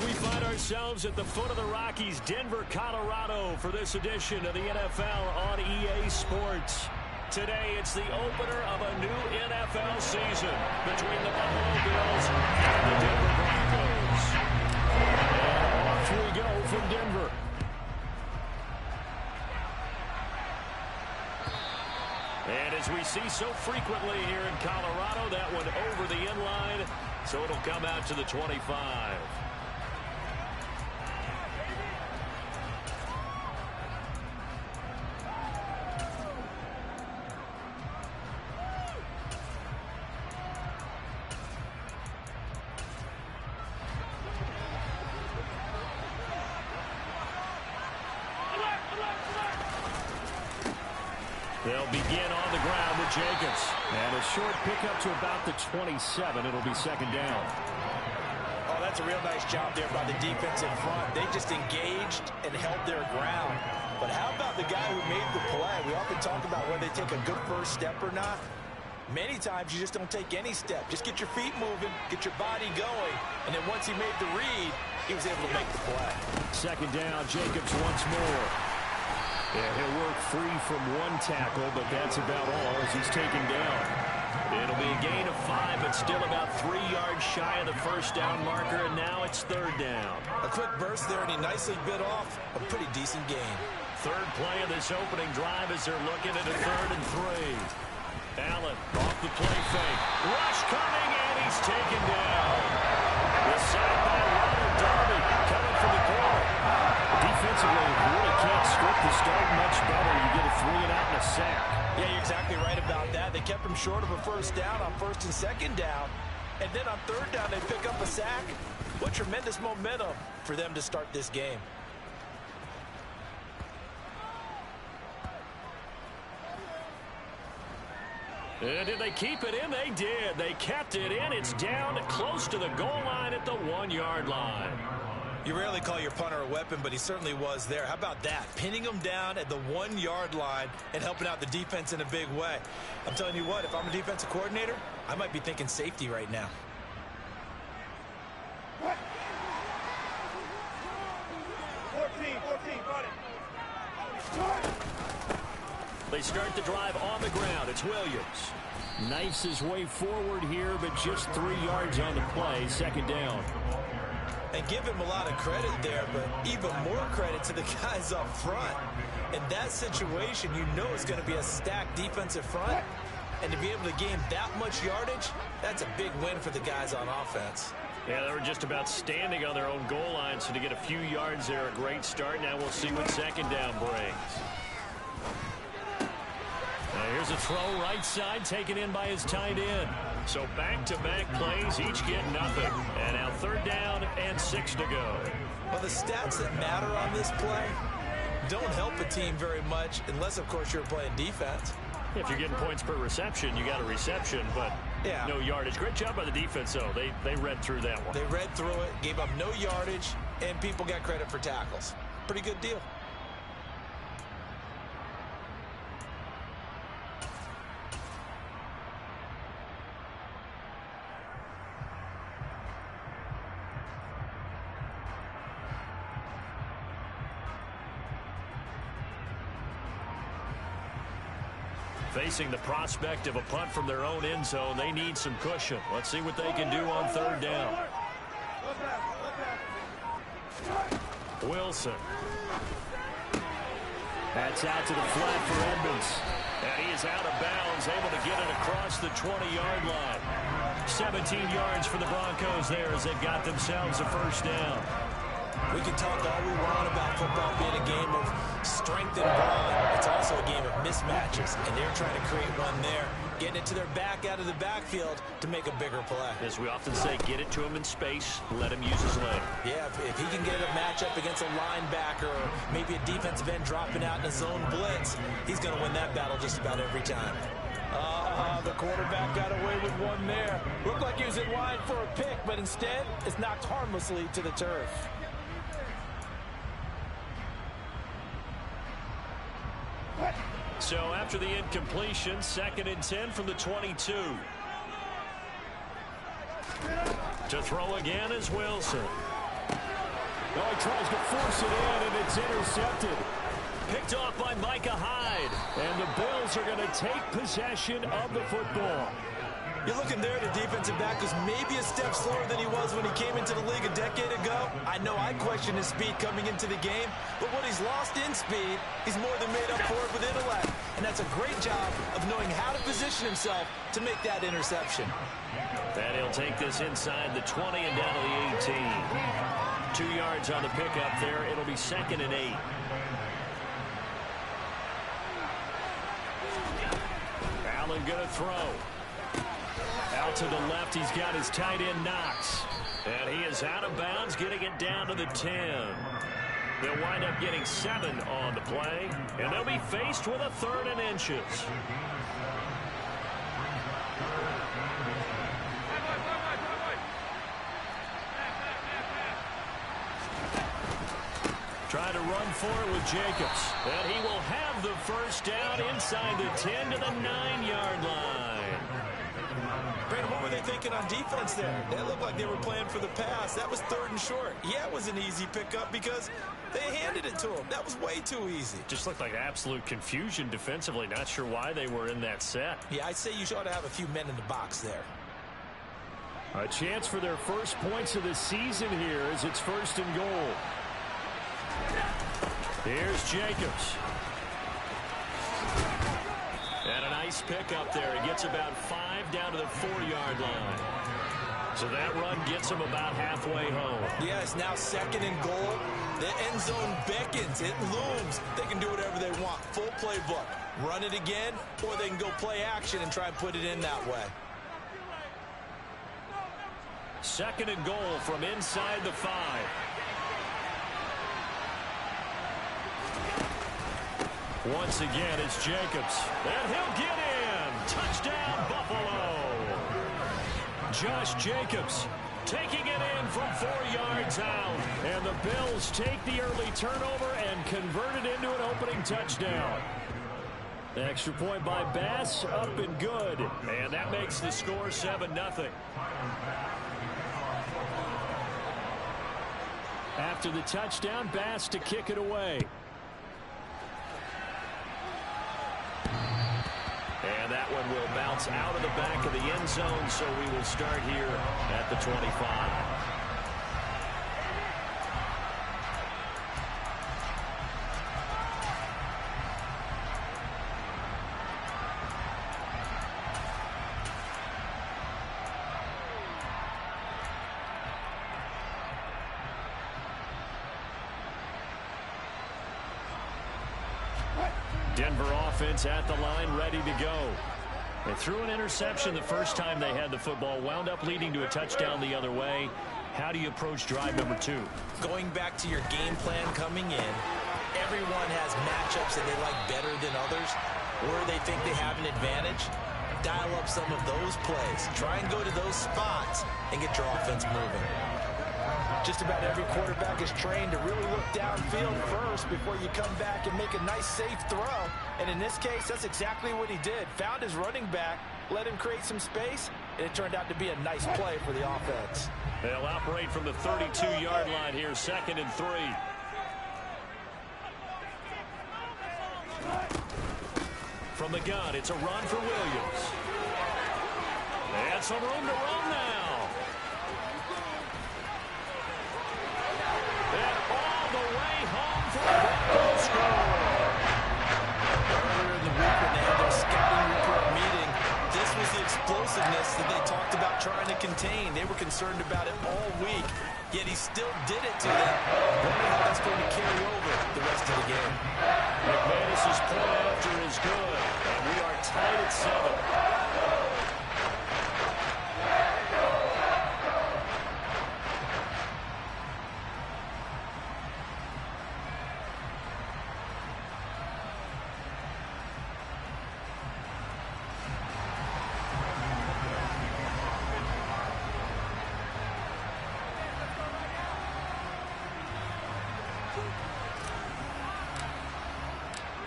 We find ourselves at the foot of the Rockies, Denver, Colorado, for this edition of the NFL on EA Sports. Today, it's the opener of a new NFL season between the Buffalo Bills and the Denver Broncos. And off we go from Denver. And as we see so frequently here in Colorado, that one over the end line, so it'll come out to the 25. They'll begin on the ground with Jacobs. And a short pickup to about the 27. It'll be second down. Oh, that's a real nice job there by the defense in front. They just engaged and held their ground. But how about the guy who made the play? We often talk about whether they take a good first step or not. Many times you just don't take any step. Just get your feet moving, get your body going. And then once he made the read, he was able to make the play. Second down, Jacobs once more. And he'll work free from one tackle, but that's about all as he's taken down. It'll be a gain of 5, but still about 3 yards shy of the first down marker, and now it's third down. A quick burst there, and he nicely bit off a pretty decent gain. Third play of this opening drive as they're looking at a 3rd and 3. Allen off the play fake. Rush coming, and he's taken down. The sack by Ronald Darby coming from the corner. Defensively, you really can't script the start much better. You get a 3 and out and a sack. Yeah, you're exactly right about that. They kept him short of a first down on first and second down. And then on third down, they pick up a sack. What tremendous momentum for them to start this game. Did they keep it in? They did. They kept it in. It's down close to the goal line at the 1-yard line. You rarely call your punter a weapon, but he certainly was there. How about that? Pinning him down at the 1-yard line and helping out the defense in a big way. I'm telling you what, if I'm a defensive coordinator, I might be thinking safety right now. What? 14, got it. They start the drive on the ground. It's Williams. Knifes his way forward here, but just 3 yards on the play. Second down. And give him a lot of credit there, but even more credit to the guys up front. In that situation, you know it's going to be a stacked defensive front. And to be able to gain that much yardage, that's a big win for the guys on offense. Yeah, they were just about standing on their own goal line, so to get a few yards there, a great start. Now we'll see what second down brings. Here's a throw right side taken in by his tight end. So back-to-back plays, each get nothing. And now third down and 6 to go. Well, the stats that matter on this play don't help a team very much unless, of course, you're playing defense. If you're getting points per reception, you got a reception, but no yardage. Great job by the defense, though. They read through that one. They read through it, gave up no yardage, and people got credit for tackles. Pretty good deal. Facing the prospect of a punt from their own end zone, they need some cushion. Let's see what they can do on third down. Wilson. That's out to the flat for Edmonds. And he is out of bounds, able to get it across the 20-yard line. 17 yards for the Broncos there as they've got themselves a first down. We can talk all we want about football being a game of strength and brawn. It's also a game of mismatches, and they're trying to create one there, getting it to their back out of the backfield to make a bigger play. As we often say, get it to him in space, let him use his leg. Yeah, if he can get a matchup against a linebacker or maybe a defensive end dropping out in a zone blitz, he's going to win that battle just about every time. The quarterback got away with one there. Looked like he was in line for a pick, but instead it's knocked harmlessly to the turf. So after the incompletion, 2nd and 10 from the 22. To throw again is Wilson. Oh, he tries to force it in, and it's intercepted. Picked off by Micah Hyde. And the Bills are going to take possession of the football. You're looking there, the defensive back was maybe a step slower than he was when he came into the league a decade ago. I know I questioned his speed coming into the game, but what he's lost in speed, he's more than made up for it with intellect. And that's a great job of knowing how to position himself to make that interception. And he'll take this inside the 20 and down to the 18. 2 yards on the pickup there. It'll be 2nd and 8. Allen going to throw. Out to the left, he's got his tight end Knox. And he is out of bounds, getting it down to the 10. They'll wind up getting 7 on the play, and they'll be faced with a 3rd and inches. Trying to run for it with Jacobs. And he will have the first down inside the 10 to the 9-yard line. Brandon, what were they thinking on defense there? They looked like they were playing for the pass. That was 3rd and short. Yeah, it was an easy pickup because they handed it to him. That was way too easy. Just looked like absolute confusion defensively. Not sure why they were in that set. Yeah, I'd say you ought to have a few men in the box there. A chance for their first points of the season here as it's 1st and goal. Here's Jacobs. And a nice pickup there. He gets about 5 down to the 4-yard line. So that run gets him about halfway home. Yeah, it's now 2nd and goal. The end zone beckons. It looms. They can do whatever they want. Full playbook. Run it again, or they can go play action and try and put it in that way. 2nd and goal from inside the 5. Once again, it's Jacobs. And he'll get in. Touchdown, Buffalo. Josh Jacobs taking it in from 4 yards out. And the Bills take the early turnover and convert it into an opening touchdown. The extra point by Bass, up and good. And that makes the score 7-0. After the touchdown, Bass to kick it away. And that one will bounce out of the back of the end zone, so we will start here at the 25. Denver offense at the line, ready to go. They threw an interception the first time they had the football, wound up leading to a touchdown the other way. How do you approach drive number 2? Going back to your game plan coming in, everyone has matchups that they like better than others, or they think they have an advantage. Dial up some of those plays. Try and go to those spots and get your offense moving. Just about every quarterback is trained to really look downfield first before you come back and make a nice, safe throw. And in this case, that's exactly what he did. Found his running back, let him create some space, and it turned out to be a nice play for the offense. They'll operate from the 32-yard line here, 2nd and 3. From the gun, it's a run for Williams. And some room to run now. And all the way home for a Broncos score. Earlier in the week when they had their scouting report meeting, this was the explosiveness that they talked about trying to contain. They were concerned about it all week, yet he still did it to them. Wondering how that's going to carry over the rest of the game. McManus's point after is good, and we are tied at 7.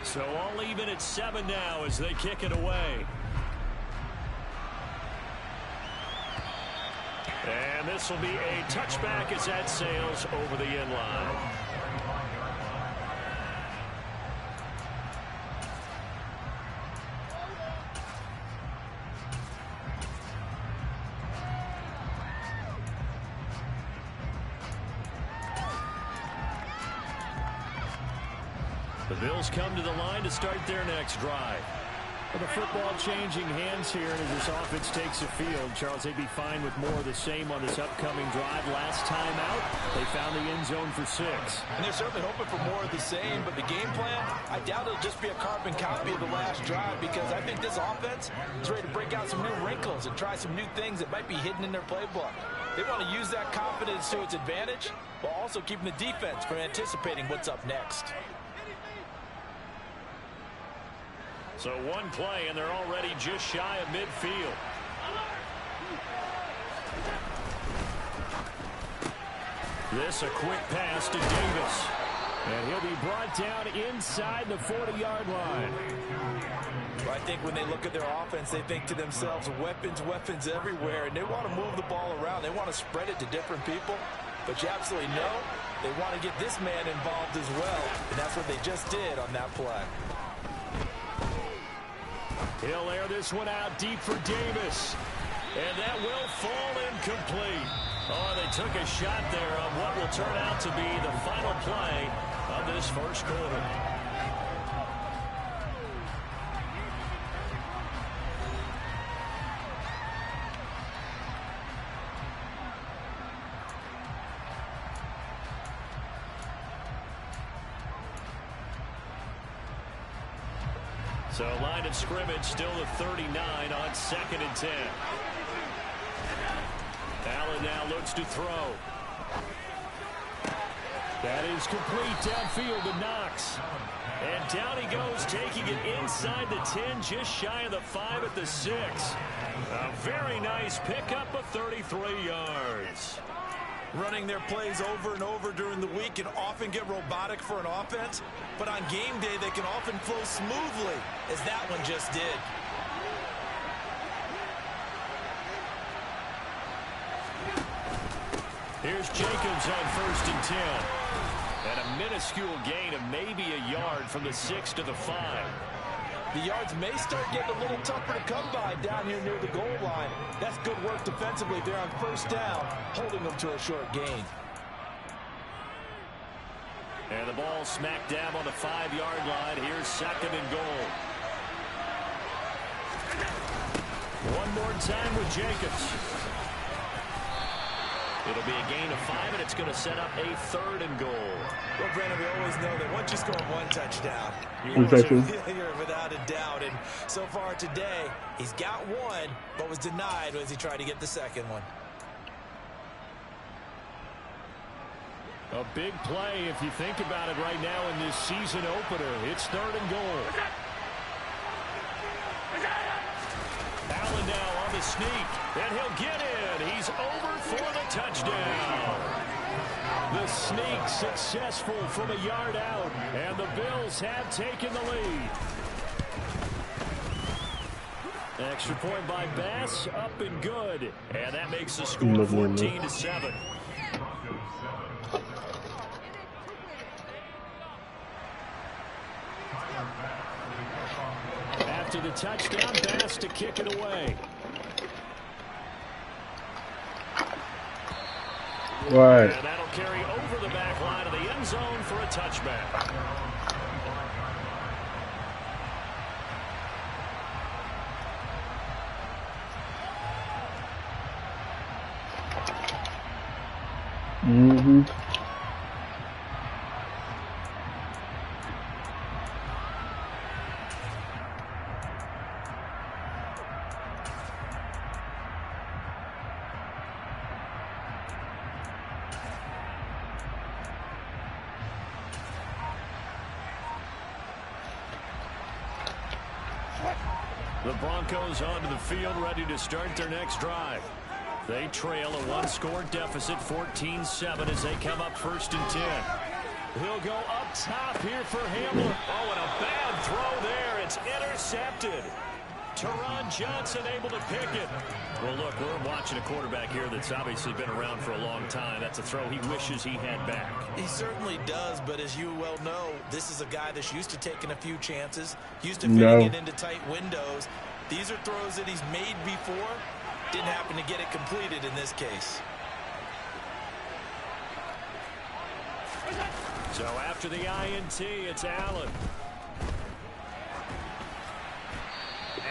So all even at 7 now as they kick it away. And this will be a touchback as that sails over the end line. The Bills come to the line to start their next drive. Well, the football changing hands here as this offense takes the field. Charles, they'd be fine with more of the same on this upcoming drive. Last time out, they found the end zone for 6. And they're certainly hoping for more of the same, but the game plan, I doubt it'll just be a carbon copy of the last drive, because I think this offense is ready to break out some new wrinkles and try some new things that might be hidden in their playbook. They want to use that confidence to its advantage, while also keeping the defense from anticipating what's up next. So one play, and they're already just shy of midfield. This a quick pass to Davis. And he'll be brought down inside the 40-yard line. Well, I think when they look at their offense, they think to themselves, weapons everywhere, and they want to move the ball around. They want to spread it to different people. But you absolutely know they want to get this man involved as well, and that's what they just did on that play. He'll air this one out deep for Davis. And that will fall incomplete. Oh, they took a shot there on what will turn out to be the final play of this first quarter. So line of scrimmage still at 39 on 2nd and 10. Allen now looks to throw. That is complete downfield to Knox. And down he goes, taking it inside the 10, just shy of the 5 at the 6. A very nice pickup of 33 yards. Running their plays over and over during the week can often get robotic for an offense, but on game day they can often flow smoothly, as that one just did. Here's Jacobs on 1st and 10. And a minuscule gain of maybe a yard from the 6 to the 5. The yards may start getting a little tougher to come by down here near the goal line. That's good work defensively there on 1st down, holding them to a short gain. And the ball smack dab on the 5-yard line. Here's 2nd and goal. One more time with Jacobs. It'll be a gain of 5, and it's going to set up a 3rd and goal. Well, Brandon, we always know that once you score one touchdown, you're without a doubt. And so far today, he's got one, but was denied as he tried to get the second one. A big play if you think about it right now in this season opener. It's 3rd and goal. Allen now on the sneak, and he'll get in. He's over for the touchdown. The sneak successful from a yard out, and the Bills have taken the lead. Extra point by Bass, up and good. And that makes the score 14-7. After the touchdown, Bass to kick it away. Right. And that'll carry over the back line of the end zone for a touchback. Mm-hmm. The Broncos onto the field, ready to start their next drive. They trail a one-score deficit, 14-7, as they come up 1st and 10. He'll go up top here for Hamler. Oh, and a bad intercepted. Teron Johnson able to pick it. Well, look, we're watching a quarterback here that's obviously been around for a long time. That's a throw he wishes he had back. He certainly does, but as you well know, this is a guy that's used to taking a few chances, used to fitting it into tight windows. These are throws that he's made before. Didn't happen to get it completed in this case. So after the INT, it's Allen.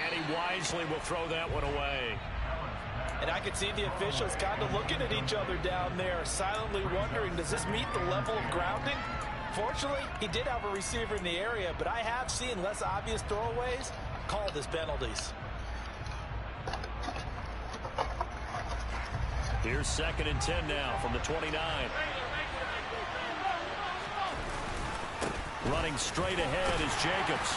And he wisely will throw that one away. And I could see the officials kind of looking at each other down there, silently wondering, does this meet the level of grounding? Fortunately, he did have a receiver in the area, but I have seen less obvious throwaways called as penalties. Here's 2nd and 10 now from the 29. Running straight ahead is Jacobs.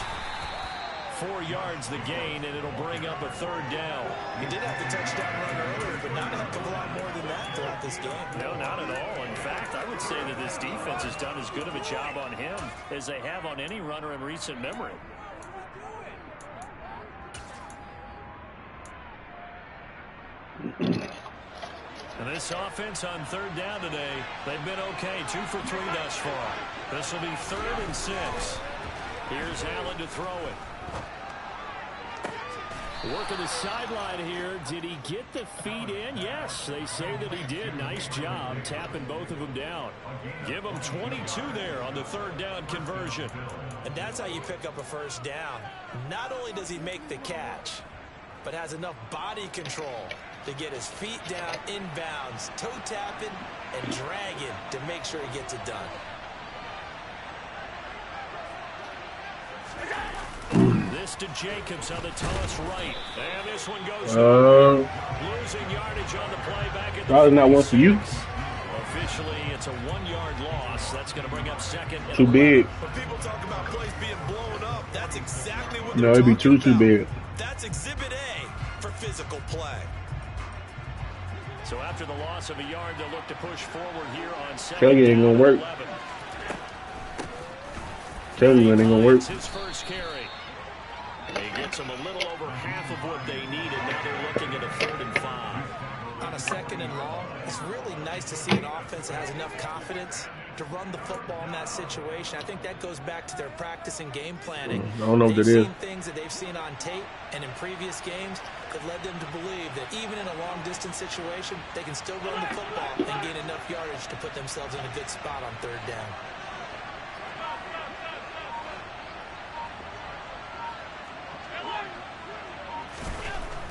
4 yards the gain, and it'll bring up a 3rd down. He did have the touchdown run earlier, but not a heck of a lot more than that throughout this game. No, not at all. In fact, I would say that this defense has done as good of a job on him as they have on any runner in recent memory. And this offense on 3rd down today, they've been okay. 2 for 3 thus far. This will be 3rd and 6. Here's Allen to throw it. Working the sideline here. Did he get the feet in? Yes, they say that he did. Nice job tapping both of them down. Give him 22 there on the 3rd down conversion. And that's how you pick up a 1st down. Not only does he make the catch, but has enough body control to get his feet down inbounds, toe tapping and dragging to make sure he gets it done. This to Jacobs on the toss right. And this one goes losing yardage on the play back at the probably not one for you. Officially, it's a 1-yard loss. That's going to bring up 2nd. Too big. When people talk about plays being blown up, that's exactly what No, it'd be too big. That's Exhibit A for physical play. So after the loss of a yard, they'll look to push forward here on 2nd. Tell you it ain't gonna work. Tell you it ain't gonna work. His first carry. He gets them a little over half of what they needed. Now they're looking at a 3rd and 5. On a 2nd and long, it's really nice to see an offense that has enough confidence to run the football in that situation. I think that goes back to their practice and game planning. I don't know what that is. They've seen things that they've seen on tape and in previous games that led them to believe that even in a long-distance situation, they can still run the football and gain enough yardage to put themselves in a good spot on 3rd down.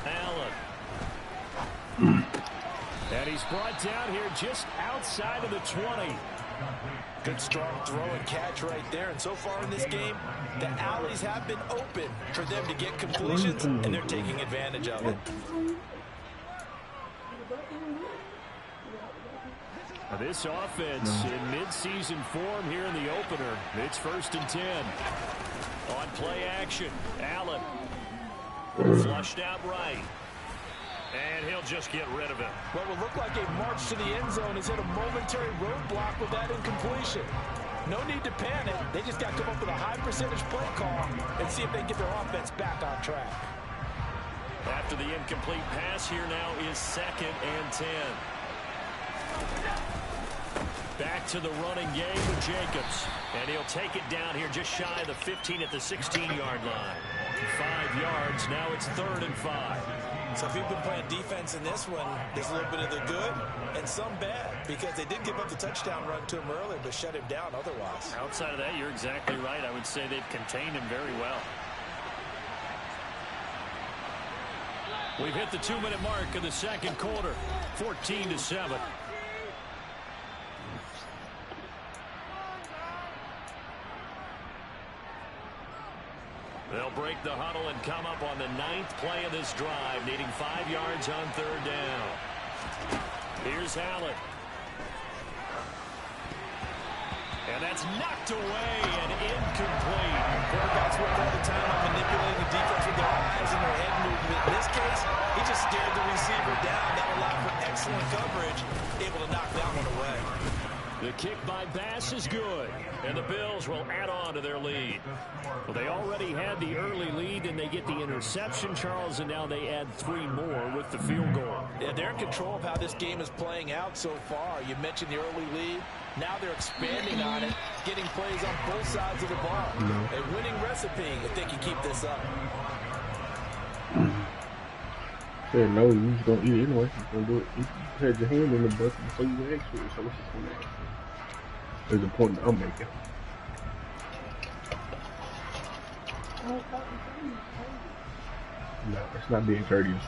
Allen. And he's brought down here just outside of the 20. Good strong throw and catch right there. And so far in this game, the alleys have been open for them to get completions, and they're taking advantage of it. This offense in mid-season form here in the opener. It's 1st and 10. On play action, Allen. Flushed out right. And he'll just get rid of it. What will look like a march to the end zone is hit a momentary roadblock with that incompletion. No need to panic. They just got to come up with a high percentage play call and see if they can get their offense back on track. After the incomplete pass, here now is 2nd and 10. Back to the running game with Jacobs. And he'll take it down here just shy of the 15 at the 16-yard line. 5 yards. Now it's 3rd and 5. So if you've been playing defense in this one, there's a little bit of the good and some bad, because they did give up the touchdown run to him earlier, but shut him down otherwise. Outside of that, you're exactly right. I would say they've contained him very well. We've hit the 2-minute mark of the 2nd quarter. 14-7. They'll break the huddle and come up on the 9th play of this drive, needing 5 yards on 3rd down. Here's Allen. And that's knocked away and incomplete. Quarterbacks work all the time on manipulating the defense with their eyes and their head movement. In this case, he just stared the receiver down. That allowed for excellent coverage, able to knock that one away. The kick by Bass is good, and the Bills will add on to their lead. Well, they already had the early lead, and they get the interception, Charles, and now they add 3 more with the field goal. Yeah, they're in control of how this game is playing out so far. You mentioned the early lead. Now they're expanding on it, getting plays on both sides of the ball. A winning recipe if they can keep this up. Said no, you just gonna eat it anyway. You're gonna do it. You had your hand in the bucket before you went extra, so what's just gonna happen? There's a point that I'm making. No, it's not being courteous.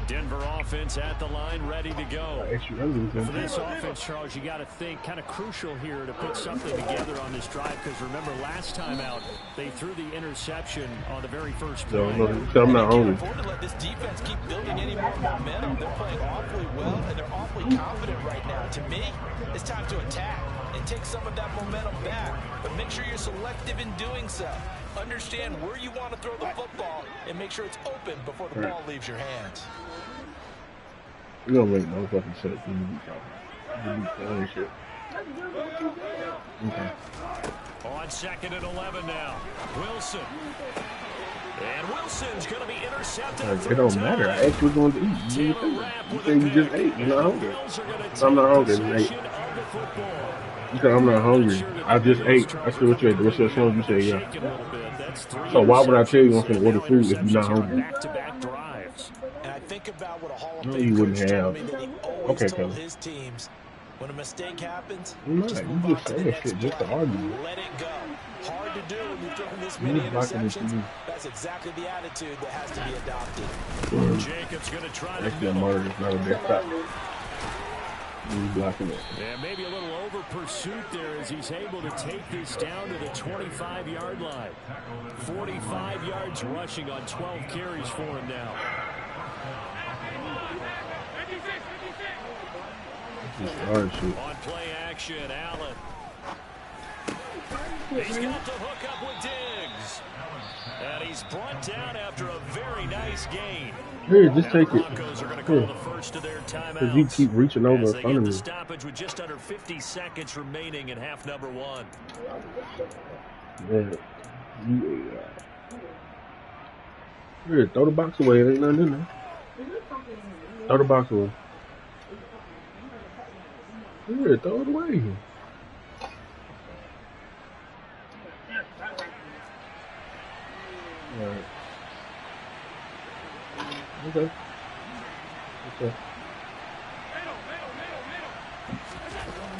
Denver offense at the line, ready to go. For this offense, Charles, you got to think kind of crucial here to put something together on this drive, because remember last time out they threw the interception on the very first play. So I'm not hungry. They can't afford to let this defense keep building any more momentum. They're playing awfully well, and they're awfully confident right now. To me, it's time to attack and take some of that momentum back, but make sure you're selective in doing so. Understand where you want to throw the football and make sure it's open before the ball leaves your hands. You don't make no fucking sense when you be talking. You be telling shit. Okay. On 2nd and 11 now. Wilson. And Wilson's going to be intercepted. It don't matter. I actually going to eat. You say you just ate. You're not hungry. I'm not hungry. I ate. You said I'm not hungry. I just ate. I said what you ate. What's your song? You said yeah. So why would I tell you I'm going to order food if you're not hungry? And I think about what a Hall of No, Fame you wouldn't coach told have. me that he always Okay, told Kevin. his teams, when a mistake happens, No, just you move on just to the saying next shit just to play. argue. Let it go. Hard to do when you're throwing this You many just blocking it to interceptions. you. That's exactly the attitude that has to be adopted. Jacobs going to try to Actually, a murder is not a death stop. You blocking it. Yeah, maybe a little over pursuit there as he's able to take this down to the 25-yard line. 45 yards rushing on 12 carries for him now. Hard shit. On play action, Allen. He's got the hook up with Diggs. And he's brought down after a very nice gain. Here, just take it. Broncos are going to call the first of their timeouts. Because you keep reaching over as in they front get of the me. stoppage with just under 50 seconds remaining in half number 1. Yeah. Here, throw the box away. There ain't nothing in there. Throw the box away. Here, throw it away. Alright. Okay. Okay.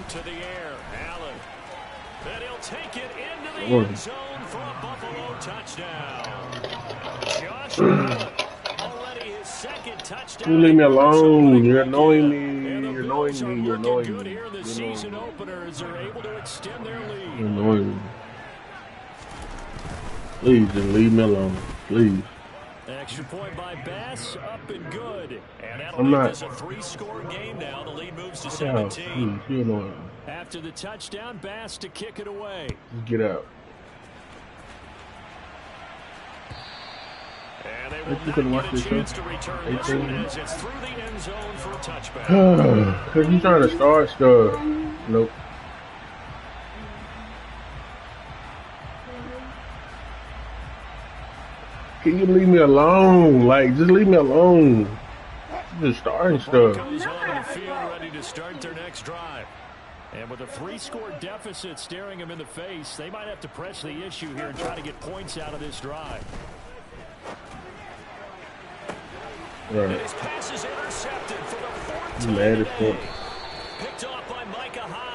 To the air, Allen. And he'll take it into the end zone for a Buffalo touchdown. Josh Allen, already his second touchdown. You leave me alone. You're annoying me. You're annoying me. You're annoying Good me. here in the You're season annoying me. opener as they're able to extend their lead. You're annoying me. Please, just leave me alone. Please. Extra point by Bass, up and good. And that'll I'm make not. this a 3-score game now. The lead moves to Get out. 17. Please, you're annoying me. After the touchdown, Bass to kick it away. Just get out. And they If will you can not watch get a this chance show, to return this 18. one as it's through the end zone for a touchback. Because you trying to start stuff. Nope. Can you leave me alone? Like, just leave me alone. Just starting stuff. Broncos on the field ready to start their next drive. And with a 3-score deficit staring them in the face, they might have to press the issue here and try to get points out of this drive. Right. And his pass is intercepted for the 4th You time mad as today. fuck. Picked off by Micah Hyde.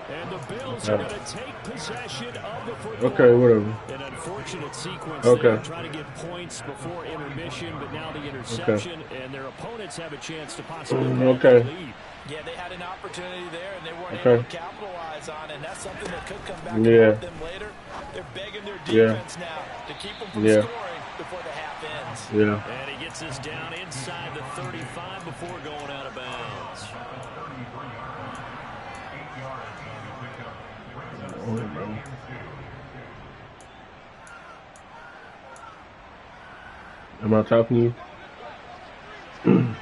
And the Bills are going to take possession of the football. Okay, whatever. An unfortunate sequence Okay. there, trying to get points before intermission, but now the interception, and their opponents have a chance to possibly Okay. lead. Yeah, they had an opportunity there, and they weren't Okay. able to capitalize on it, and that's something that could come back and Yeah. haunt them later. They're begging their Yeah. defense now to keep them from Yeah. scoring before the half ends. Yeah. And he gets us down inside the 35 before going out of bounds. Oh, bro. Am I talking to you?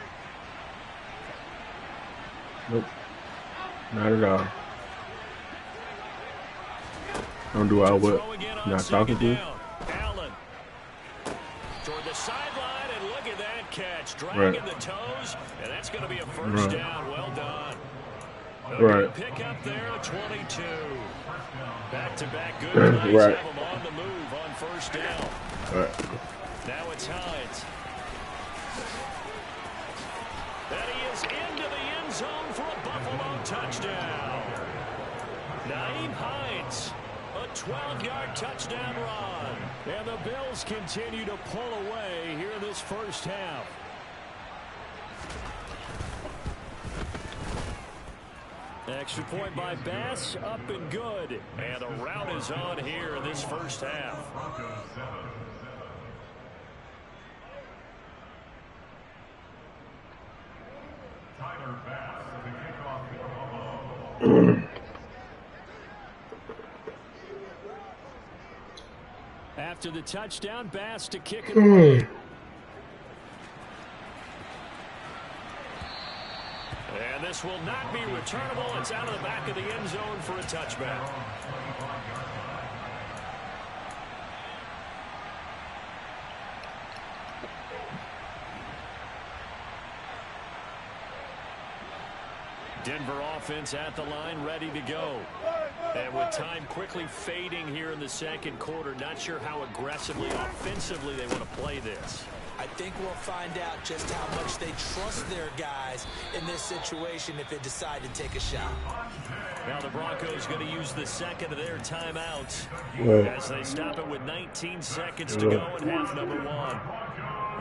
Nope. Not at all. Don't do all what? Not talking to you? Allen toward the sideline, and look at that catch. Dragging Right. the toes, and that's going to be a first down. Well done. Right. Pick up there at 22. Back-to-back good plays Right. have him on the move on first down. Right. Now it's Hines. And he is into the end zone for a Buffalo touchdown. Nyheim Hines, a 12-yard touchdown run. And the Bills continue to pull away here in this first half. Extra point by Bass, up and good. And the route is on here in this first half. After the touchdown, Bass to kick it away. And this will not be returnable. It's out of the back of the end zone for a touchback. Denver offense at the line, ready to go. And with time quickly fading here in the second quarter, not sure how aggressively, offensively they want to play this. I think we'll find out just how much they trust their guys in this situation if they decide to take a shot. Now the Broncos going to use the second of their timeouts as they stop it with 19 seconds to go in half number one.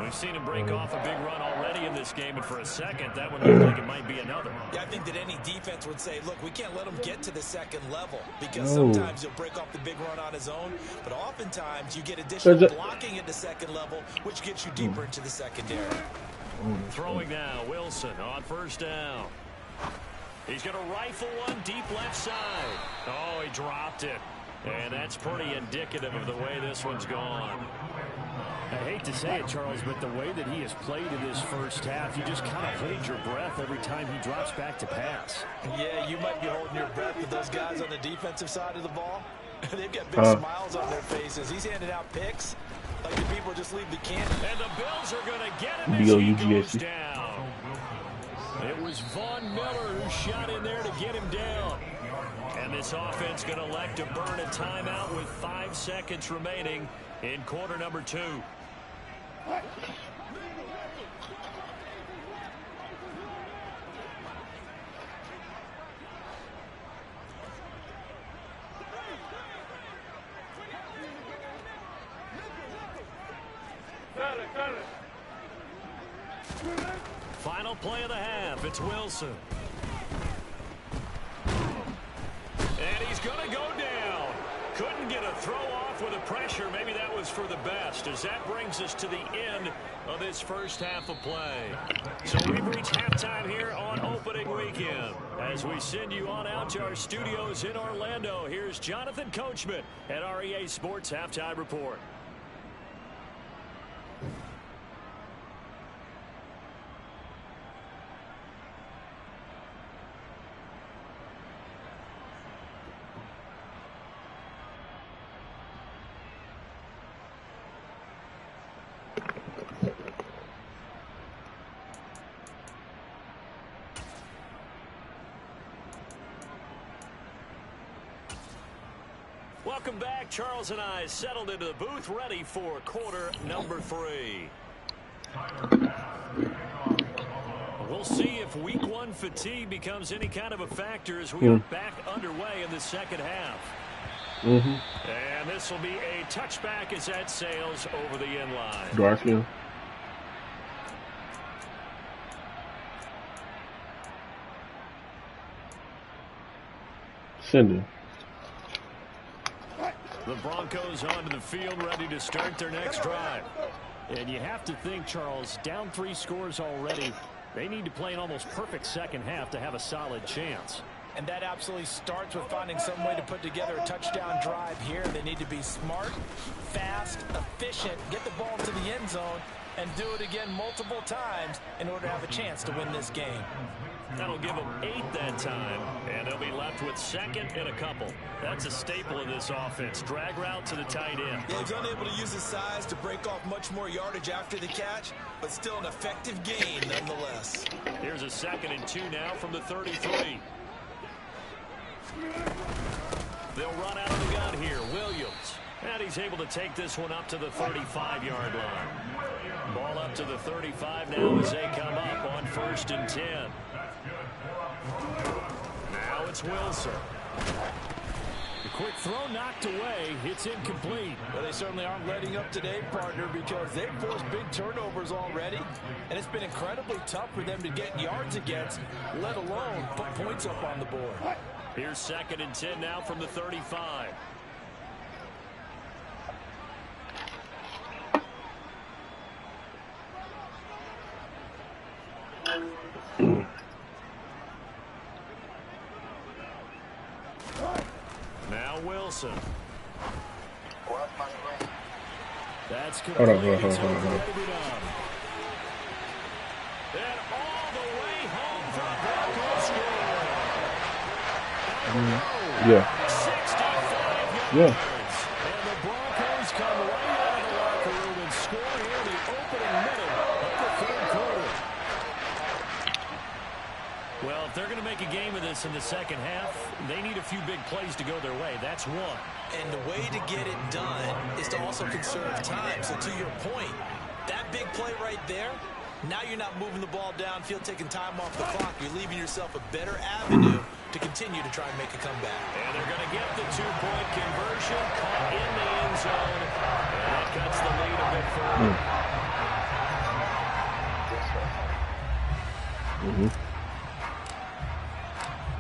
We've seen him break off a big run already in this game, and for a second, that one looked like it might be another. Yeah, I think that any defense would say, look, we can't let him get to the second level, because sometimes he'll break off the big run on his own, but oftentimes you get additional blocking at the second level, which gets you deeper into the secondary. Throwing now, Wilson on first down. He's going to rifle one deep left side. Oh, he dropped it. And that's pretty indicative of the way this one's gone. I hate to say it, Charles, but the way that he has played in this first half, you just kind of hold your breath every time he drops back to pass. Yeah, you might be holding your breath, but those guys on the defensive side of the ball, they've got big smiles on their faces. He's handing out picks like the people just leave the candy. And the Bills are going to get him as he goes down. It was Von Miller who shot in there to get him down. And this offense going to elect to burn a timeout with 5 seconds remaining in quarter number 2. Final play of the half. It's Wilson. And he's going to go down. Couldn't get a throw off with the pressure. Maybe that was for the best, as that brings us to the end of this first half of play. So we've reached halftime here on opening weekend. As we send you on out to our studios in Orlando, here's Jonathan Coachman at REA Sports Halftime Report. Welcome back. Charles and I settled into the booth, ready for quarter number 3. We'll see if week 1 fatigue becomes any kind of a factor as we are back underway in the second half. And this will be a touchback as that sails over the end line. Garfield. Send him. The Broncos onto the field, ready to start their next drive. And you have to think, Charles, down 3 scores already. They need to play an almost perfect second half to have a solid chance. And that absolutely starts with finding some way to put together a touchdown drive here. They need to be smart, fast, efficient, get the ball to the end zone, and do it again multiple times in order to have a chance to win this game. That'll give them 8 that time, and they'll be left with 2nd and a couple. That's a staple of this offense. Drag route to the tight end. Yeah, he's unable to use his size to break off much more yardage after the catch, but still an effective gain nonetheless. Here's a 2nd and 2 now from the 33. They'll run out of the gun here. Williams. And he's able to take this one up to the 35-yard line. Ball up to the 35 now as they come up on 1st and 10. Now it's Wilson. The quick throw knocked away. It's incomplete. Well, they certainly aren't letting up today, partner, because they've forced big turnovers already, and it's been incredibly tough for them to get yards against, let alone put points up on the board. Here's 2nd and 10 now from the 35. Now Wilson. That's complete. Hold on. And all the way home for a Broncos score. Yeah. 65 Yeah. yards. And the Broncos come right out of the locker room and score here in the opening minute of the 3rd quarter. Well, if they're going to make a game of this in the 2nd half, they need a few big plays to go their way. That's one. And the way to get it done is to also conserve time. So to your point, that big play right there, now you're not moving the ball downfield, taking time off the clock. You're leaving yourself a better avenue to continue to try and make a comeback. And they're going to get the 2-point conversion, caught in the end zone, and that cuts the lead a bit further.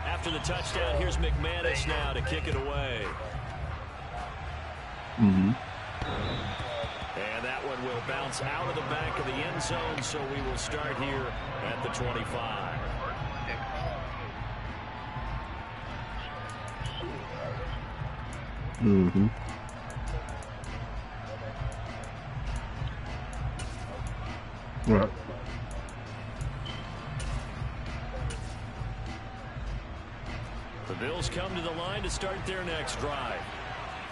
After the touchdown, here's McManus now to kick it away. And that one will bounce out of the back of the end zone, so we will start here at the 25. Right. The Bills come to the line to start their next drive.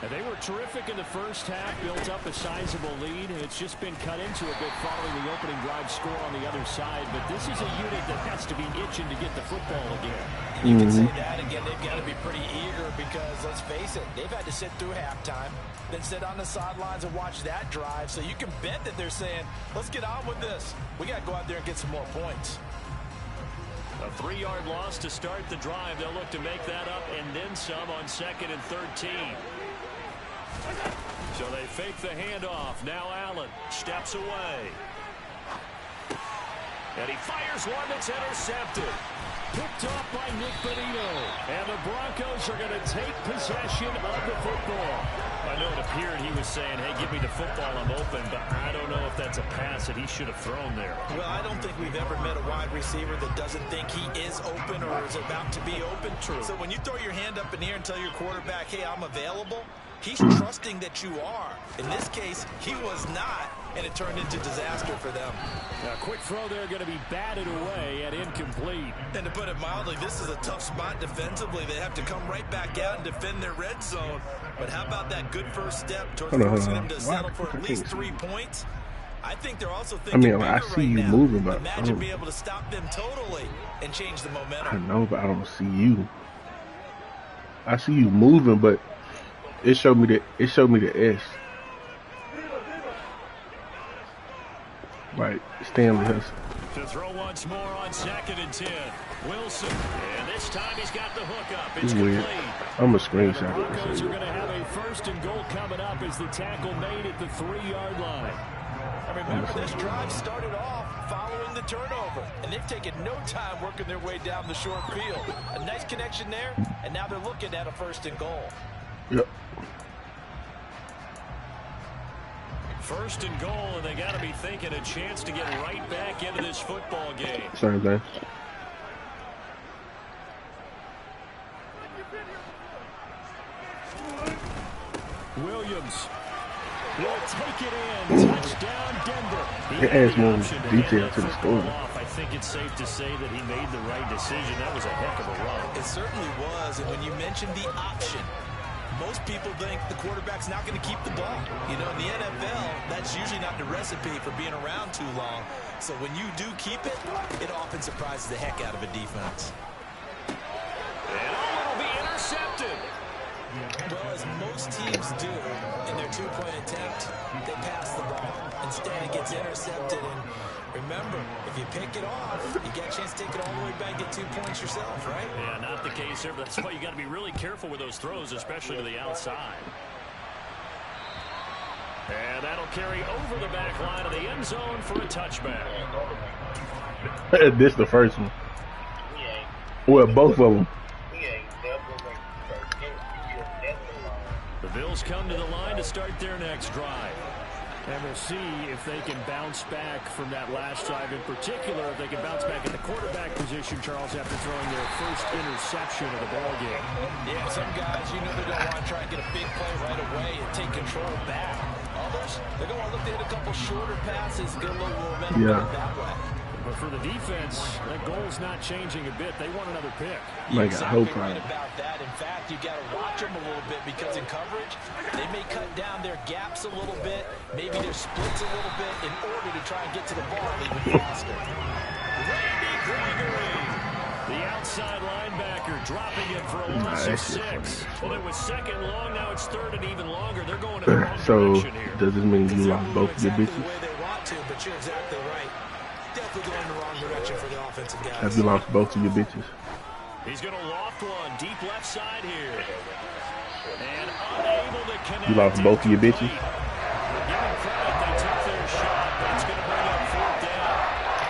And they were terrific in the first half, built up a sizable lead, and it's just been cut into a bit following the opening drive score on the other side. But this is a unit that has to be itching to get the football again. You can say that again. They've got to be pretty eager because, let's face it, they've had to sit through halftime, then sit on the sidelines and watch that drive. So you can bet that they're saying, let's get on with this. We got to go out there and get some more points. A 3-yard loss to start the drive. They'll look to make that up and then some on 2nd and 13. So they fake the handoff. Now Allen steps away. And he fires one that's intercepted. Picked off by Nick Bonito. And the Broncos are going to take possession of the football. I know it appeared he was saying, hey, give me the football, I'm open, but I don't know if that's a pass that he should have thrown there. Well, I don't think we've ever met a wide receiver that doesn't think he is open or is about to be open. True. So when you throw your hand up in the air and tell your quarterback, hey, I'm available, he's trusting that you are. In this case, he was not, and it turned into disaster for them. Now, quick throw there going to be batted away and incomplete. And to put it mildly, this is a tough spot defensively. They have to come right back out and defend their red zone. But how about that good first step towards forcing them to settle for at least 3 points? I think they're also thinking I see you moving, but imagine being able to stop them totally and change the momentum. I know, but I don't see you. I see you moving, but it showed me the S. Right, Stanley Hudson. To throw once more on 2nd and 10. Wilson, and this time he's got the hook up. It's weird. complete. I'm a screenshot. The Broncos are going to have a 1st and goal coming up as the tackle made at the 3-yard line. And remember, this drive started off following the turnover, and they've taken no time working their way down the short field. A nice connection there, and now they're looking at a 1st and goal. Yep. 1st and goal, and they got to be thinking a chance to get right back into this football game. Same thing. Williams will take it in. Touchdown, Denver. It adds more detail to the story. I think it's safe to say that he made the right decision. That was a heck of a run. It certainly was, and when you mentioned the option, most people think the quarterback's not going to keep the ball. You know, in the NFL, that's usually not the recipe for being around too long. So when you do keep it, it often surprises the heck out of a defense. And it'll be intercepted. Well, as most teams do in their two-point attempt, they pass the ball. Instead, it gets intercepted. And remember, if you pick it off, you get a chance to take it all the way back, get 2 points yourself, right? Yeah, not the case here. That's why you got to be really careful with those throws, especially to the outside. And that'll carry over the back line of the end zone for a touchback. This the first one. Well, both of them. The Bills come to the line to start their next drive. And we'll see if they can bounce back from that last drive. In particular, if they can bounce back at the quarterback position, Charles, after throwing their first interception of the ballgame. Yeah, some guys, you know, they're going to want to try and get a big play right away and take control back. Others, they're going to look to hit a couple shorter passes, get a little momentum that way. But for the defense, that goal's not changing a bit. They want another pick. Like exactly right about that. In fact, you got to watch them a little bit because in coverage, they may cut down their gaps a little bit, maybe their splits a little bit in order to try and get to the ball even faster. Randy Gregory, the outside linebacker, dropping it for a loss of 6. Well, it was second long. Now it's third and even longer. They're going in the wrong direction here. Does this mean you lost both your bitches? The way they want to, but you're exactly right. Definitely going in the wrong direction for the offensive guys. Have you lost both of your bitches? He's going to loft one deep left side here. And unable to connect. You lost both of your bitches? Give him credit. They took their shot, but it's going to bring up fourth down.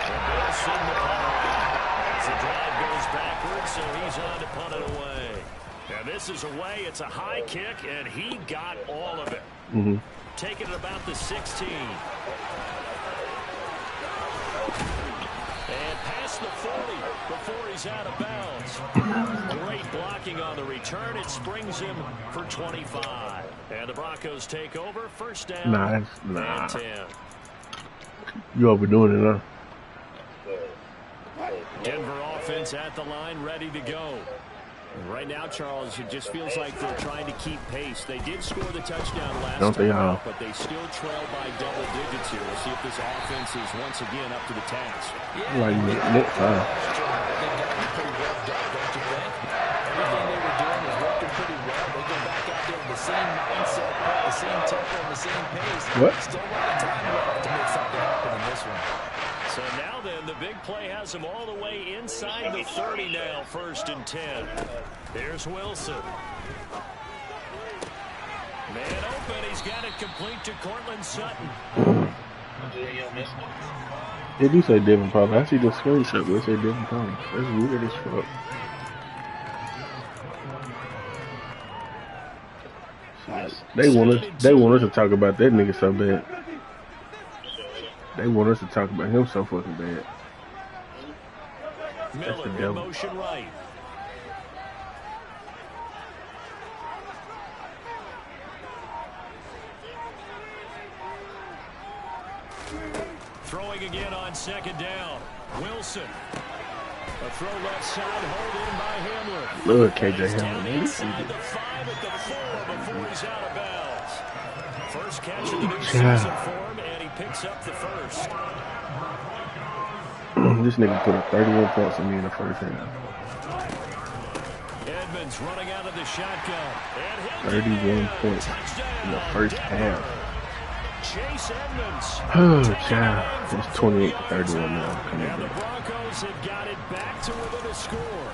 The Bills send the punt away. As the drive goes backwards, so he's on to punt it away. And this is away. It's a high kick, and he got all of it. Taking it about the 16. And past the 40 before he's out of bounds. Great blocking on the return. It springs him for 25. And the Broncos take over. First down. Nah. And 10. You overdoing it, huh? Denver offense at the line, ready to go. Right now, Charles, it just feels like they're trying to keep pace. They did score the touchdown last Don't they all? time, but they still trail by double digits here. We'll see if this offense is once again up to the task. Like next time. They've got it pretty well done, don't you think? Everything they were doing was working pretty well. They go back out there with the same mindset, the same tempo, and the same pace. What? Still a lot of time left to make something happen in this one. So now then, the big play has him all the way inside the 30 now, first and 10. Here's Wilson. Man open, he's got it complete to Cortland Sutton. They do say Devin Polly. I see the screenshot where it say Devin Polly. That's weird as fuck. They want us to talk about that nigga so bad. They want us to talk about him so fucking bad. That's the Miller in devil. motion right. Throwing again on second down. Wilson. A throw left side, hold in by Hamler. Look at KJ He's Hamler. down Man, inside the 5 at the 4 before he's out of bounds. First catch of the new Yeah. season for him, and he picks up the first. This nigga put up 31 points on me in the first half. Edmonds running out of the shotgun. And 31 points in the first half. Chase Edmonds. Oh, child. It's 28-31 now. Come And on, the bro. Broncos have got it back to within a score.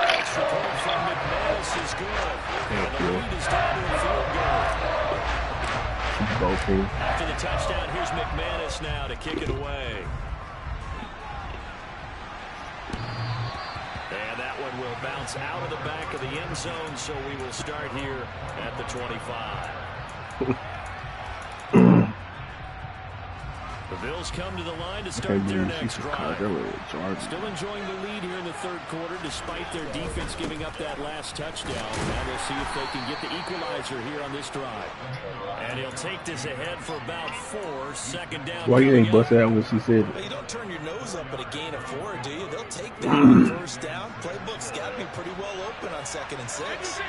Extra point from McManus is good. And the lead is down to a field goal. Both teams. After the touchdown, here's McManus now to kick it away. And that one will bounce out of the back of the end zone, so we will start here at the 25. The Bills come to the line to start their next drive. Still enjoying the lead here in the third quarter despite their defense giving up that last touchdown. Now we'll see if they can get the equalizer here on this drive. And he'll take this ahead for about 4. Second down. Why you ain't bust out when she said it? Well, you don't turn your nose up at a gain of 4, do you? They'll take that on first down. Playbook's got to be pretty well open on 2nd and 6.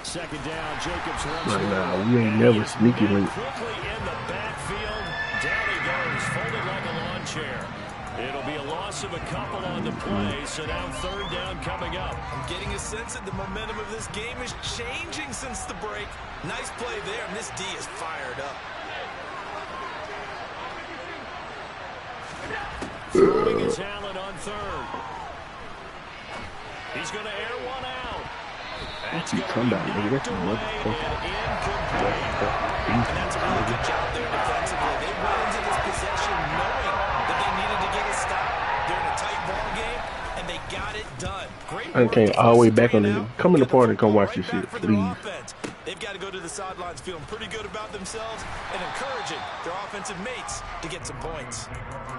Second down, Jacobs runs. Nah, we ain't never sneaky link. Quickly in the backfield. Down he goes, folded like a lawn chair. It'll be a loss of a couple on the play, so now 3rd down coming up. I'm getting a sense that the momentum of this game is changing since the break. Nice play there, and this D is fired up. Throwing his Allen on 3rd. He's going to air one out. That's going to be And incomplete. that's a really good job there defensively. They went into this possession knowing that they needed to get a stop. They're in a tight ball game, and they got it done. Great I can't all the way back on the. Come in the party and come watch this shit, for please. their offense. They've got to go to the sidelines feeling pretty good about themselves and encouraging their offensive mates to get some points.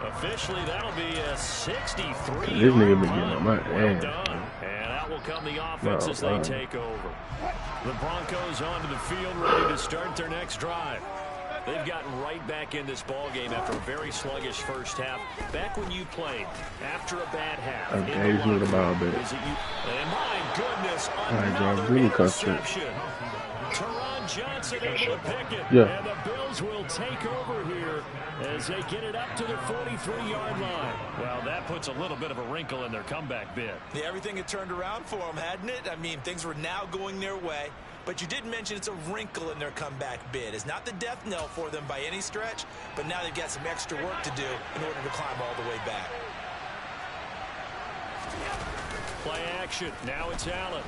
Officially, that'll be a 63. This nigga been getting on my Well ass. done. And out will come the offense as they take over. The Broncos onto the field, ready to start their next drive. They've gotten right back in this ball game after a very sluggish first half. Back when you played after a bad half. Okay, he's moving the ball back. And my goodness, John, another really concentrate. interception. Teron Johnson able to pick it. Yeah. And the Bills will take over here as they get it up to the 43-yard line. Well, that puts a little bit of a wrinkle in their comeback bid. Yeah, everything had turned around for them, hadn't it? I mean, things were now going their way. But you did mention it's a wrinkle in their comeback bid. It's not the death knell for them by any stretch, but now they've got some extra work to do in order to climb all the way back. Play action. Now it's Allen.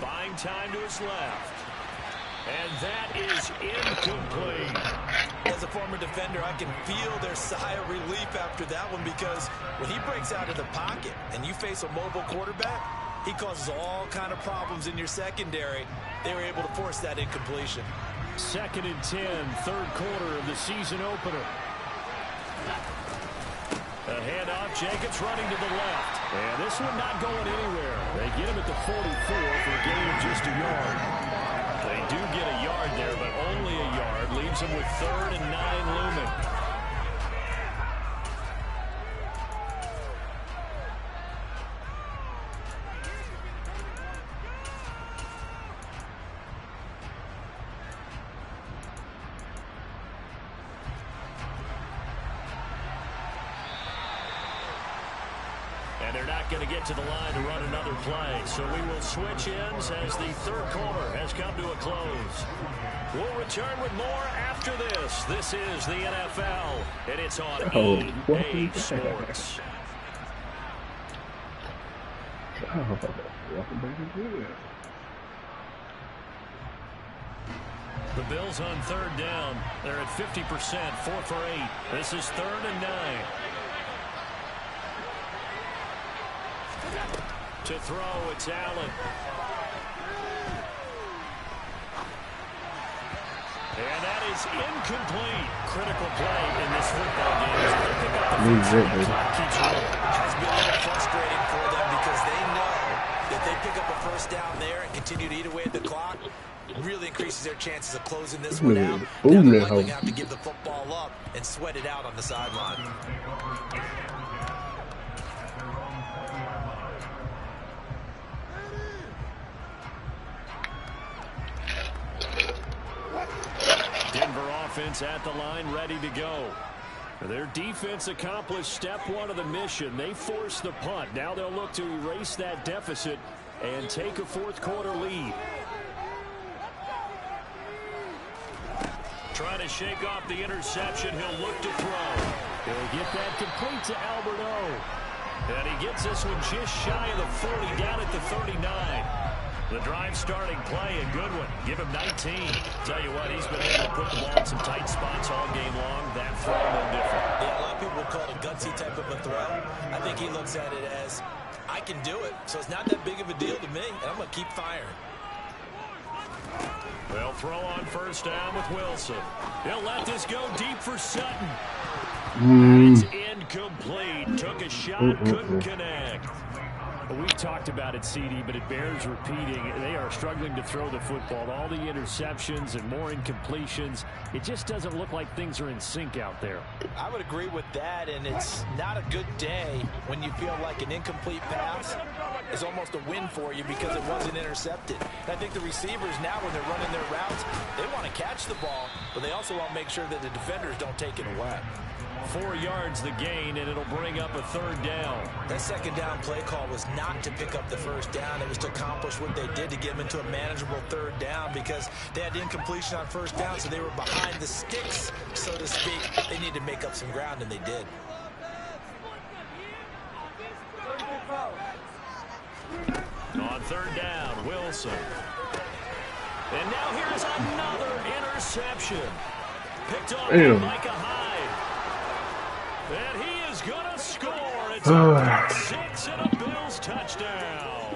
Buying time to his left. And that is incomplete. As a former defender, I can feel their sigh of relief after that one, because when he breaks out of the pocket and you face a mobile quarterback, he causes all kind of problems in your secondary. They were able to force that incompletion. 2nd and 10, third quarter of the season opener. A handoff, Jacobs running to the left. And this one not going anywhere. They get him at the 44 for a gain of just a yard. They do get a yard there, but only a yard. Leaves them with 3rd and 9 looming. And they're not going to get to the line to run another play. So we will switch ends as the third quarter has come to a close. We'll return with more after this. This is the NFL, and it's on EA Sports. Welcome back again. The Bills on 3rd down. They're at 50%, 4 for 8. This is 3rd and 9. To throw, it's Allen. And that is incomplete. Critical play in this football game. The clock keeps rolling. Has been a little frustrating for them because they know that they pick up a first down there and continue to eat away at the clock. Really increases their chances of closing this one out. Now they're likely to have to give the football up and sweat it out on the sideline. Denver offense at the line, ready to go. Their defense accomplished step 1 of the mission. They forced the punt. Now they'll look to erase that deficit and take a fourth quarter lead. Trying to shake off the interception. He'll look to throw. He'll get that complete to Albert O. And he gets this one just shy of the 40, down at the 39. The drive starting play, a good one. Give him 19. Tell you what, he's been able to put the ball in some tight spots all game long. That throw, no different. Yeah, a lot of people would call it a gutsy type of a throw. I think he looks at it as, I can do it, so it's not that big of a deal to me, and I'm going to keep firing. They'll throw on first down with Wilson. He'll let this go deep for Sutton. It's incomplete. Took a shot, couldn't connect. Well, we've talked about it, CD, but it bears repeating. They are struggling to throw the football. All the interceptions and more incompletions. It just doesn't look like things are in sync out there. I would agree with that, and it's not a good day when you feel like an incomplete pass is almost a win for you because it wasn't intercepted. And I think the receivers now, when they're running their routes, they want to catch the ball, but they also want to make sure that the defenders don't take it away. 4 yards the gain, and it'll bring up a third down. That second down play call was not to pick up the first down. It was to accomplish what they did to get them into a manageable third down because they had incompletion on first down, so they were behind the sticks, so to speak. They needed to make up some ground, and they did. On third down, Wilson. And now here's another interception. Picked off by Micah Hyde. And he is going to score. It's 6 and a Bills touchdown.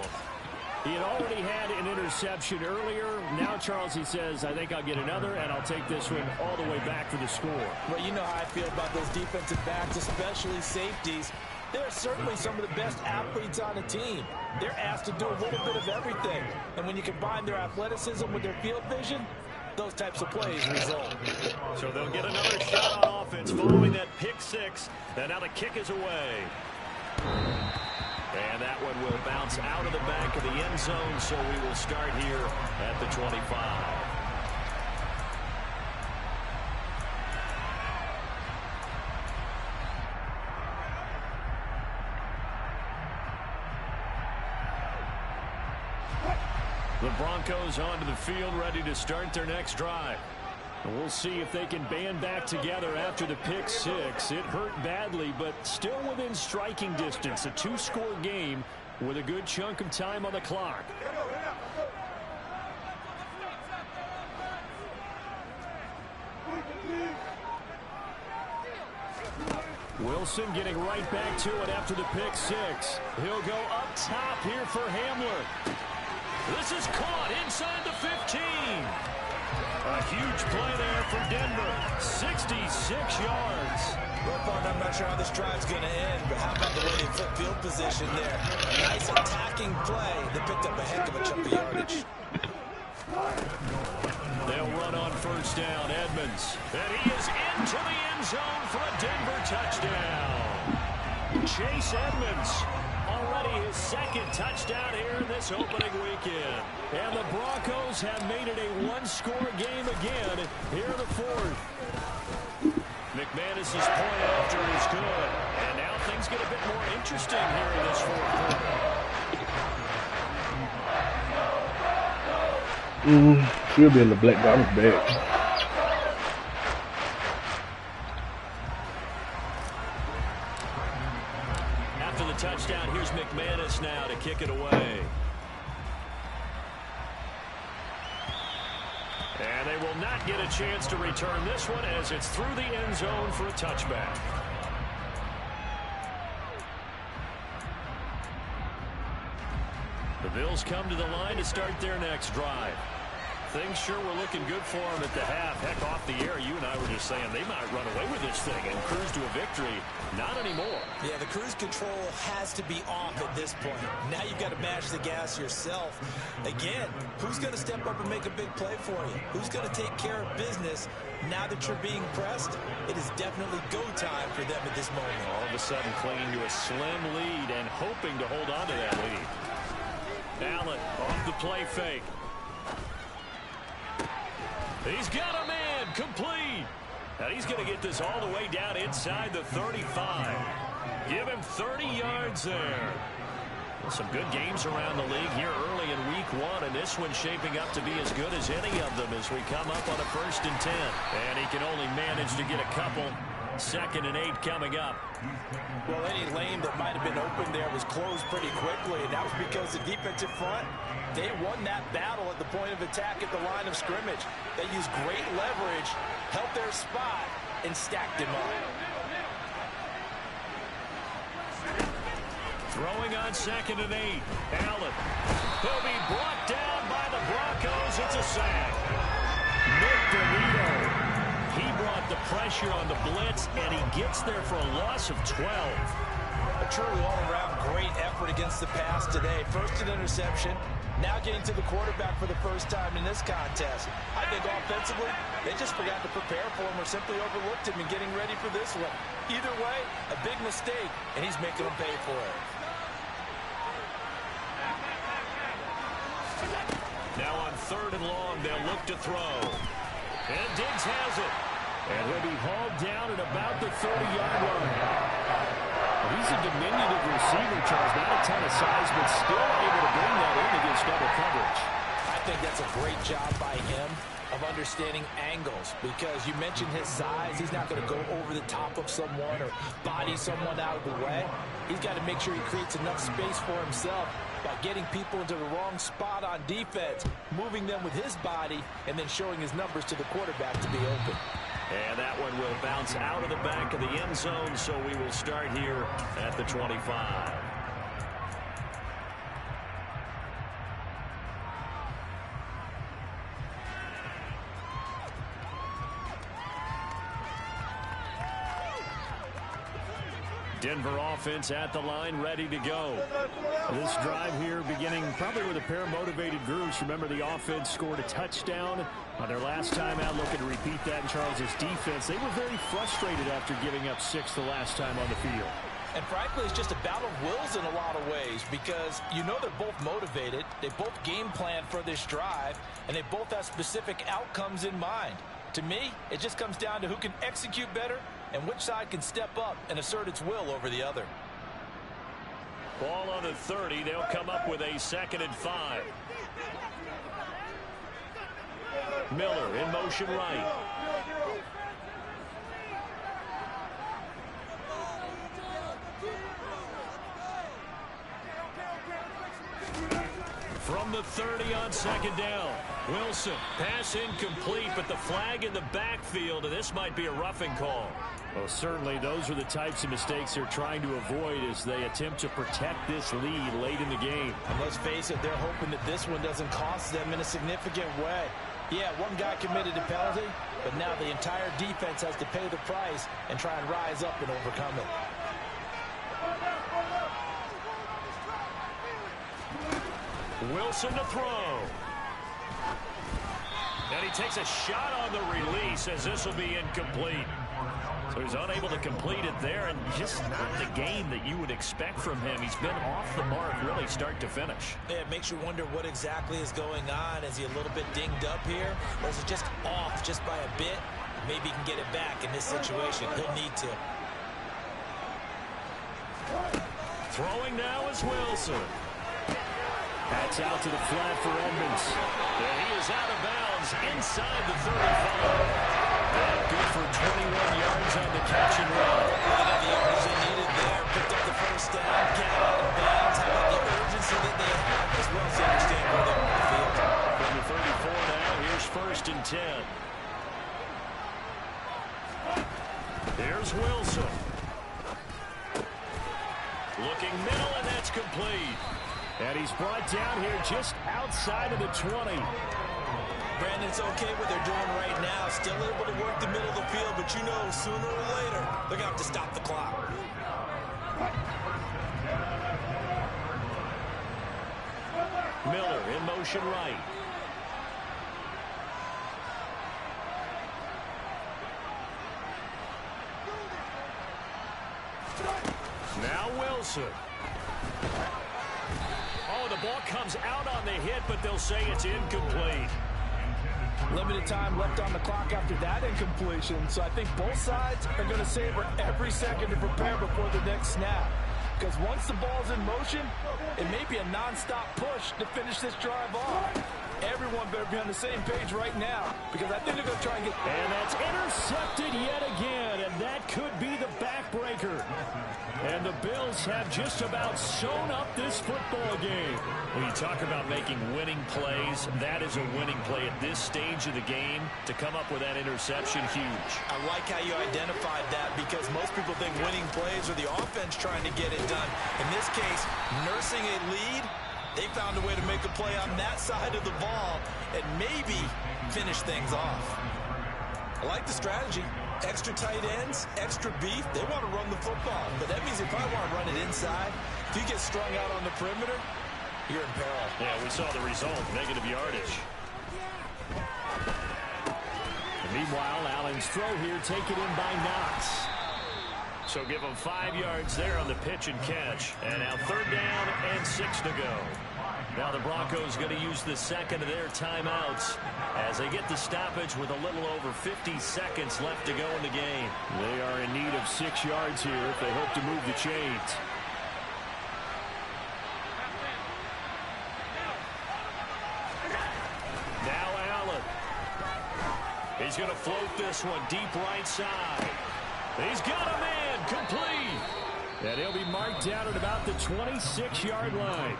He had already had an interception earlier. Now, Charles, he says, I think I'll get another, and I'll take this one all the way back for the score. Well, you know how I feel about those defensive backs, especially safeties. They're certainly some of the best athletes on the team. They're asked to do a little bit of everything. And when you combine their athleticism with their field vision, those types of plays result. So they'll get another shot on offense following that pick six. And now the kick is away. And that one will bounce out of the back of the end zone, so we will start here at the 25. The Broncos onto the field, ready to start their next drive. And we'll see if they can band back together after the pick six. It hurt badly, but still within striking distance. A 2-score game with a good chunk of time on the clock. Wilson getting right back to it after the pick six. He'll go up top here for Hamler. This is caught inside the 15. A huge play there for Denver. 66 yards. I'm not sure how this drive's going to end, but how about the way they flip field position there? A nice attacking play. They picked up a heck of a chunk of yardage. They'll run on first down. Edmonds. And he is into the end zone for a Denver touchdown. Chase Edmonds. Already his second touchdown here in this opening weekend. And the Broncos have made it a 1-score game again here in the fourth. McManus's point after is good. And now things get a bit more interesting here in this fourth quarter. She'll be in the black garbage bag. Touchdown. Here's McManus now to kick it away. And they will not get a chance to return this one as it's through the end zone for a touchback. The Bills come to the line to start their next drive. Things sure were looking good for them at the half. Heck, off the air, you and I were just saying they might run away with this thing and cruise to a victory. Not anymore. Yeah, the cruise control has to be off at this point. Now you've got to mash the gas yourself. Again, who's going to step up and make a big play for you? Who's going to take care of business now that you're being pressed? It is definitely go time for them at this moment. All of a sudden clinging to a slim lead and hoping to hold on to that lead. Allen off the play fake. He's got a man complete. And he's going to get this all the way down inside the 35. Give him 30 yards there. Some good games around the league here early in week one, and this one's shaping up to be as good as any of them as we come up on a 1st and 10. And he can only manage to get a couple. 2nd and 8 coming up. Well, any lane that might have been open there was closed pretty quickly, and that was because the defensive front, they won that battle at the point of attack at the line of scrimmage. They used great leverage, held their spot, and stacked him up. Throwing on 2nd and 8. Allen. He'll be brought down by the Broncos, it's a sack. Nick Bonito. He brought the pressure on the blitz, and he gets there for a loss of 12. A truly all-around great effort against the pass today. First an interception, now getting to the quarterback for the first time in this contest. I think offensively, they just forgot to prepare for him or simply overlooked him in getting ready for this one. Either way, a big mistake, and he's making them pay for it. Now on 3rd and long, they'll look to throw. And Diggs has it. And he'll be hauled down at about the 30-yard line. He's a diminutive receiver, Charles. Not a ton of size, but still able to bring that in against double coverage. I think that's a great job by him of understanding angles, because you mentioned his size. He's not going to go over the top of someone or body someone out of the way. He's got to make sure he creates enough space for himself by getting people into the wrong spot on defense, moving them with his body, and then showing his numbers to the quarterback to be open. And that one will bounce out of the back of the end zone, so we will start here at the 25. Denver offense at the line, ready to go. This drive here beginning probably with a pair of motivated groups. Remember, the offense scored a touchdown on their last time out. Looking to repeat that in Charles's defense. They were very frustrated after giving up 6 the last time on the field. And frankly, it's just a battle of wills in a lot of ways, because you know they're both motivated. They both game plan for this drive, and they both have specific outcomes in mind. To me, it just comes down to who can execute better and which side can step up and assert its will over the other. Ball on the 30. They'll come up with a 2nd and 5. Miller in motion right. From the 30 on 2nd down. Wilson, pass incomplete, but the flag in the backfield, and this might be a roughing call. Well, certainly those are the types of mistakes they're trying to avoid as they attempt to protect this lead late in the game. And let's face it, they're hoping that this one doesn't cost them in a significant way. Yeah, one guy committed a penalty, but now the entire defense has to pay the price and try and rise up and overcome it. Wilson to throw. And he takes a shot on the release as this will be incomplete. So he's unable to complete it there, and just not the game that you would expect from him. He's been off the mark really start to finish. Yeah, it makes you wonder what exactly is going on. Is he a little bit dinged up here, or is it just off just by a bit? Maybe he can get it back in this situation. He'll need to. Throwing now is Wilson. That's out to the flat for Edmonds. And he is out of bounds inside the 35. And good for 21 yards on the catch and run. The yards they needed there. Picked up the first down. Got out of bounds. How about the urgency that they have as well as understand where they're on the field. From the 34 now, here's 1st and 10. There's Wilson. Looking middle, and that's complete. And he's brought down here just outside of the 20. Brandon, it's okay what they're doing right now. Still able to work the middle of the field, but you know sooner or later they're going to have to stop the clock. Miller in motion right. Now Wilson. Oh, the ball comes out on the hit, but they'll say it's incomplete. Limited time left on the clock after that incompletion, so I think both sides are going to savor every second to prepare before the next snap. Because once the ball's in motion, it may be a non-stop push to finish this drive off. Everyone better be on the same page right now, because I think they're going to try and get... And that's intercepted yet again, and that could be the backbreaker. And the Bills have just about sewn up this football game. When you talk about making winning plays, that is a winning play at this stage of the game. To come up with that interception, huge. I like how you identified that, because most people think winning plays are the offense trying to get it done. In this case, nursing a lead They found a way to make a play on that side of the ball and maybe finish things off. I like the strategy. Extra tight ends, extra beef. They want to run the football, but that means they probably want to run it inside. If you get strung out on the perimeter, you're in peril. Yeah, we saw the result, negative yardage. And meanwhile, Allen's throw here taken in by Knox. So give them 5 yards there on the pitch and catch. And now 3rd down and 6 to go. Now the Broncos going to use the second of their timeouts as they get the stoppage with a little over 50 seconds left to go in the game. They are in need of 6 yards here if they hope to move the chains. Now Allen. He's going to float this one deep right side. He's got a man complete. And he'll be marked down at about the 26-yard line.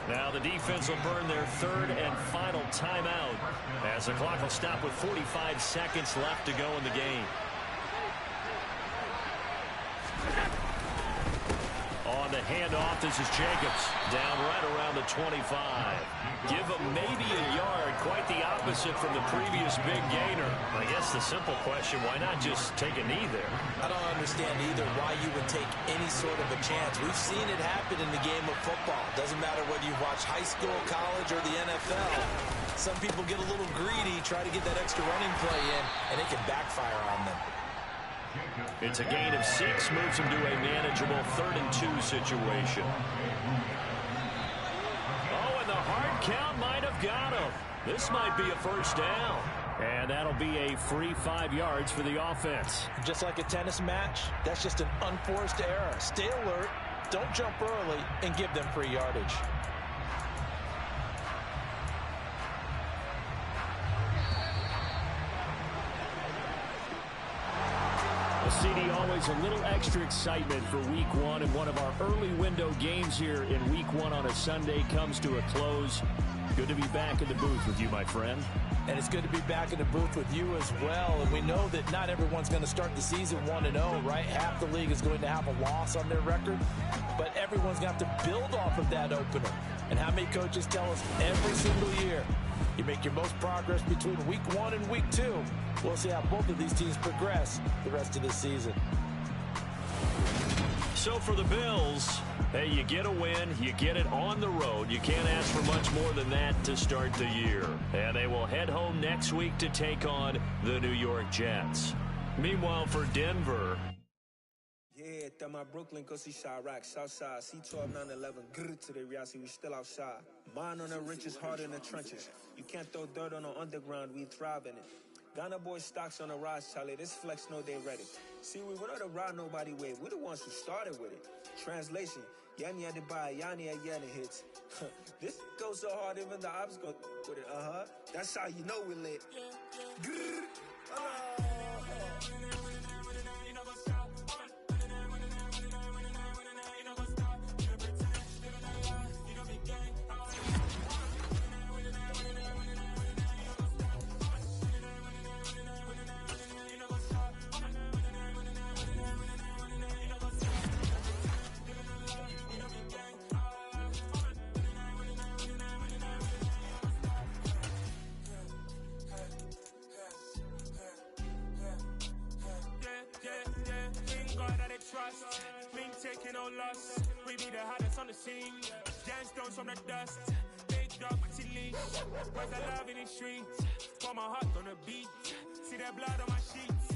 Now the defense will burn their 3rd and final timeout as the clock will stop with 45 seconds left to go in the game. On the handoff, this is Jacobs down right around the 25. Give him maybe a yard, quite the opposite from the previous big gainer. I guess the simple question, why not just take a knee there? I don't understand either why you would take any sort of a chance. We've seen it happen in the game of football. Doesn't matter whether you watch high school, college, or the NFL. Some people get a little greedy, try to get that extra running play in, and it can backfire on them. It's a gain of 6, moves him to a manageable 3rd and 2 situation. Oh, and the hard count might have got him. This might be a 1st down. And that'll be a free 5 yards for the offense. Just like a tennis match, that's just an unforced error. Stay alert, don't jump early, and give them free yardage. CD, always a little extra excitement for week 1, and one of our early window games here in week 1 on a Sunday comes to a close. Good to be back in the booth with you, my friend. And it's good to be back in the booth with you as well. And we know that not everyone's going to start the season 1-0, right? Half the league is going to have a loss on their record, but everyone's going to have to build off of that opener. And how many coaches tell us every single year, you make your most progress between week 1 and week 2. We'll see how both of these teams progress the rest of the season. So for the Bills, hey, you get a win, you get it on the road. You can't ask for much more than that to start the year. And they will head home next week to take on the New York Jets. Meanwhile, for Denver, yeah, that my Brooklyn, go see Chirac, Southside, C12, 911, grrr to the reality, we still outside. Mine on the riches, hard in the trenches. You can't throw dirt on the underground, we thrive in it. Ghana boys stocks on the rise, Charlie, this flex know they ready. See, we were not a ride nobody wave, we the ones who started with it. Translation, Yanni had to buy, Yanni had Yanni hits. This goes so hard, even the ops go with it, That's how you know we lit. Grrr, taking no loss. We be the hottest on the scene. Dance stones from the dust. Big dog, but she leash. Where's the love in the streets? Pour my heart on the beat. See that blood on my sheets.